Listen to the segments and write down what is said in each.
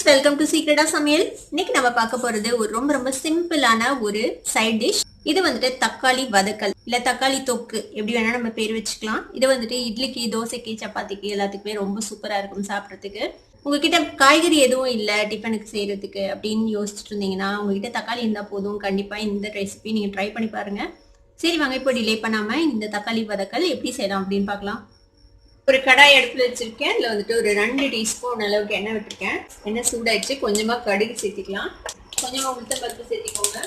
Welcome to சீக்ரெட்டா சமையல். இன்னைக்கு நம்ம பார்க்க போறது ஒரு ரொம்ப சிம்பிளான ஒரு சைட் டிஷ். இது வந்துட்டு தக்காளி வதக்கல் இல்ல தக்காளி தொக்கு எப்படி வேணா நம்ம பேர் வச்சுக்கலாம். இது வந்துட்டு இட்லிக்கு, தோசைக்கு, சப்பாத்திக்கு எல்லாத்துக்குமே ரொம்ப சூப்பரா இருக்கும் சாப்பிட்றதுக்கு. உங்ககிட்ட காய்கறி எதுவும் இல்ல டிஃபனுக்கு செய்யறதுக்கு அப்படின்னு யோசிச்சுட்டு இருந்தீங்கன்னா உங்ககிட்ட தக்காளி இருந்தா போதும். கண்டிப்பா இந்த ரெசிபி நீங்க ட்ரை பண்ணி பாருங்க. சரி வாங்க, இப்போ டிலே பண்ணாம இந்த தக்காளி வதக்கல் எப்படி செய்யலாம் அப்படின்னு பார்க்கலாம். ஒரு கடாய் அடுப்புல வச்சிருக்கேன். இதுல வந்துட்டு ஒரு 2 டீஸ்பூன் அளவுக்கு எண்ணெய் விட்டுருக்கேன். எண்ணெய் சூடாயிடுச்சு. கொஞ்சமா கடுகு சேர்த்திக்கலாம். கொஞ்சமா உளுத்தம்பருப்பு சேர்த்திக்கோங்க.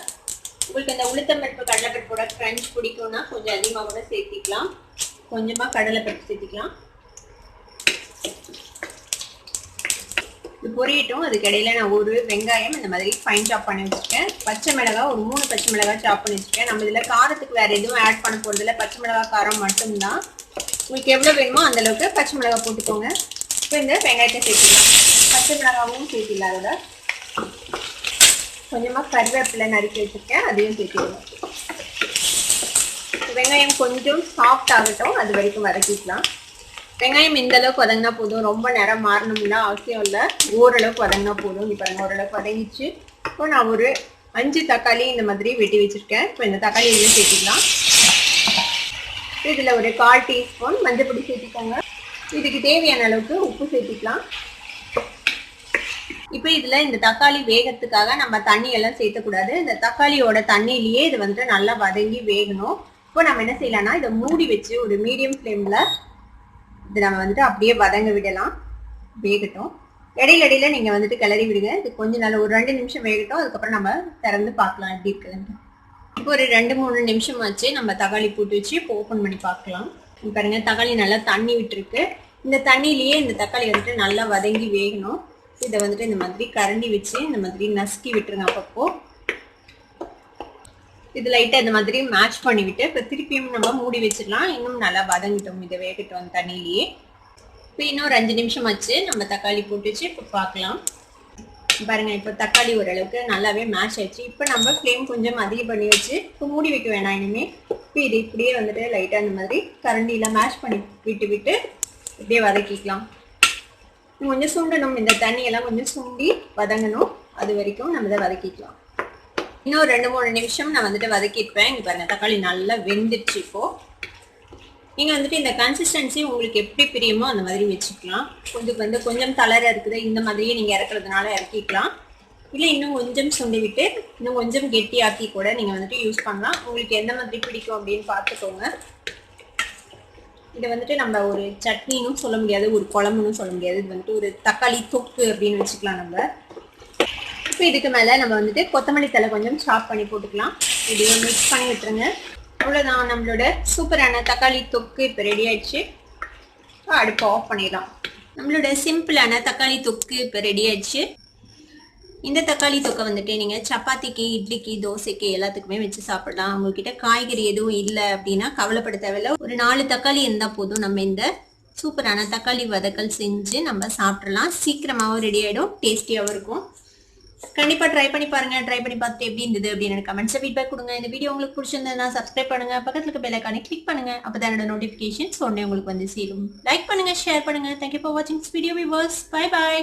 உங்களுக்கு அந்த உளுத்தம்பருப்பு கடலைப்பருப்போட கிரன்ச் பிடிக்கும்னா கொஞ்சம் அதிகமாக கூட சேர்த்திக்கலாம். கொஞ்சமா கடலைப்பருப்பு சேர்த்திக்கலாம். இது பொரியட்டும். அதுக்கு இடையில நான் ஒரு வெங்காயம் இந்த மாதிரி ஃபைன் சாப் பண்ணி வச்சிருக்கேன். பச்சை மிளகாய் ஒரு 3 பச்சை மிளகாய் சாப் பண்ணி வச்சிருக்கேன். நம்ம இதுல காரத்துக்கு வேற எதுவும் ஆட் பண்ண போறது இல்லை. பச்சை மிளகாய் காரம் மட்டும்தான். உங்களுக்கு எவ்வளோ வேணுமோ அந்த அளவுக்கு பச்சை மிளகாய் போட்டுக்கோங்க. இப்போ இந்த வெங்காயத்தை சேர்த்துக்கலாம். பச்சை மிளகாவும் சேர்த்திடலாம். அதோட கொஞ்சமாக கருவேப்பிலை நறுக்கி வச்சுருக்கேன், அதையும் சேர்த்துக்கலாம். வெங்காயம் கொஞ்சம் சாஃப்ட் ஆகட்டும், அது வரைக்கும் வதக்கிக்கலாம். வெங்காயம் இந்த அளவுக்கு வதங்கினா போதும். ரொம்ப நேரம் மாறணும்னா அவசியம் இல்லை. ஓரளவுக்கு வதங்கினா போதும். இப்போ பாருங்க, ஓரளவுக்கு வதங்கிச்சு. இப்போ நான் ஒரு 5 தக்காளி இந்த மாதிரி வெட்டி வச்சுருக்கேன். இப்போ இந்த தக்காளி இதில் சேர்த்துக்கலாம். இதில் ஒரு 1/4 டீஸ்பூன் மஞ்சள் பொடி சேர்த்திக்கோங்க. இதுக்கு தேவையான அளவுக்கு உப்பு சேர்த்திக்கலாம். இப்போ இதில் இந்த தக்காளி வேகத்துக்காக நம்ம தண்ணி எல்லாம் சேர்த்தக்கூடாது. இந்த தக்காளியோட தண்ணியிலேயே இது வந்துட்டு நல்லா வதங்கி வேகணும். இப்போ நம்ம என்ன செய்யலாம்னா இதை மூடி வச்சு ஒரு மீடியம் ஃப்ளேமில் இது நம்ம வந்துட்டு அப்படியே வதங்க விடலாம். வேகட்டும். இடையில நீங்கள் வந்துட்டு கிளறி விடுங்க. இது கொஞ்ச நாள் ஒரு 2 நிமிஷம் வேகட்டும். அதுக்கப்புறம் நம்ம திறந்து பார்க்கலாம் எப்படி இருக்குதுன்ட்டு. இப்போ ஒரு 2-3 நிமிஷம் ஆச்சு. நம்ம தக்காளி போட்டு வச்சு இப்போ ஓப்பன் பண்ணி பார்க்கலாம். பாருங்க, தக்காளி நல்லா தண்ணி விட்டுருக்கு. இந்த தண்ணியிலேயே இந்த தக்காளி வந்துட்டு நல்லா வதங்கி வேகணும். இதை வந்துட்டு இந்த மாதிரி கரண்டி வச்சு இந்த மாதிரி நசுக்கி விட்டுருங்க. அப்பப்போ இது லைட்டாக இந்த மாதிரி மேட்ச் பண்ணிவிட்டு இப்போ திருப்பியும் நம்ம மூடி வச்சிடலாம். இன்னும் நல்லா வதங்கிட்டோம். இதை வேகட்டும் அந்த தண்ணியிலேயே. இப்போ இன்னும் ஒரு 5 நிமிஷம் ஆச்சு. நம்ம தக்காளி போட்டு வச்சு இப்போ பார்க்கலாம். பாருங்க, இப்போ தக்காளி ஓரளவுக்கு நல்லாவே மேட்ச் ஆயிடுச்சு. இப்போ நம்ம ஃப்ளேம் கொஞ்சம் அதிகம் பண்ணி வச்சு இப்போ மூடி வைக்க வேணாம் இனிமே. இப்போ இது இப்படியே வந்துட்டு லைட்டாக அந்த மாதிரி கரண்டியில் மேட்ச் பண்ணி விட்டு இப்படியே வதக்கிக்கலாம். கொஞ்சம் சுண்டணும். இந்த தண்ணியெல்லாம் கொஞ்சம் சுண்டி வதங்கணும். அது வரைக்கும் நம்ம இதை வதக்கிக்கலாம். இன்னும் 2-3 நிமிஷம் நான் வந்துட்டு வதக்கிப்பேன். இங்கே பாருங்க, தக்காளி நல்லா வெந்துடுச்சு. இப்போது நீங்கள் வந்துட்டு இந்த கன்சிஸ்டன்சி உங்களுக்கு எப்படி பிரியுமோ அந்த மாதிரி வச்சுக்கலாம். கொஞ்சம் தளர இருக்குது, இந்த மாதிரியே நீங்கள் இறக்குறதுனால இறக்கிக்கலாம். இல்லை இன்னும் கொஞ்சம் சுண்டி விட்டு இன்னும் கொஞ்சம் கெட்டியாக்கி கூட நீங்கள் வந்துட்டு யூஸ் பண்ணலாம். உங்களுக்கு எந்த மாதிரி பிடிக்கும் அப்படின்னு பார்த்துக்கோங்க. இதை வந்துட்டு நம்ம ஒரு சட்னின்னு சொல்ல முடியாது, ஒரு குழம்புன்னு சொல்ல முடியாது. இது வந்துட்டு ஒரு தக்காளி தொக்கு அப்படின்னு வச்சுக்கலாம் நம்ம. இப்போ இதுக்கு மேலே நம்ம வந்துட்டு கொத்தமல்லி தழை கொஞ்சம் சாப் பண்ணி போட்டுக்கலாம். இதையும் மிக்ஸ் பண்ணி விட்டுருங்க. அவ்வளோதான், நம்மளோட சூப்பரான தக்காளி தொக்கு இப்போ ரெடி ஆயிடுச்சு. அடுப்பு ஆஃப் பண்ணிடலாம். நம்மளோட சிம்பிளான தக்காளி தொக்கு இப்போ ரெடி ஆயிடுச்சு. இந்த தக்காளி தொக்கை வந்துட்டு நீங்கள் சப்பாத்திக்கு, இட்லிக்கு, தோசைக்கு எல்லாத்துக்குமே வச்சு சாப்பிடலாம். உங்ககிட்ட காய்கறி எதுவும் இல்லை அப்படின்னா கவலைப்பட தேவையில்லை. ஒரு 4 தக்காளி இருந்தால் போதும். நம்ம இந்த சூப்பரான தக்காளி வதக்கல் செஞ்சு நம்ம சாப்பிட்றலாம். சீக்கிரமாகவும் ரெடி ஆகிடும், டேஸ்டியாகவும் இருக்கும். கண்டிப்பாக ட்ரை பண்ணி பாருங்க. ட்ரை பண்ணி பார்த்துட்டு எப்படி இருந்தது அப்படின்னு எனக்கு கமெண்ட்ஸை ஃபீட்பேக் கொடுங்க. இந்த வீடியோ உங்களுக்கு பிடிச்சிருந்ததுன்னா சப்ஸ்கிரைப் பண்ணுங்க. பக்கத்தில் இருக்க பெல் ஐகானை கிளிக் பண்ணுங்க. அப்போ தான் என்னோட நோட்டிஃபிகேஷன்ஸ் உடனே உங்களுக்கு வந்து சேரும். லைக் பண்ணுங்க, ஷேர் பண்ணுங்க. தேங்க்யூ ஃபார் வாட்சிங் this video viewers. Bye bye.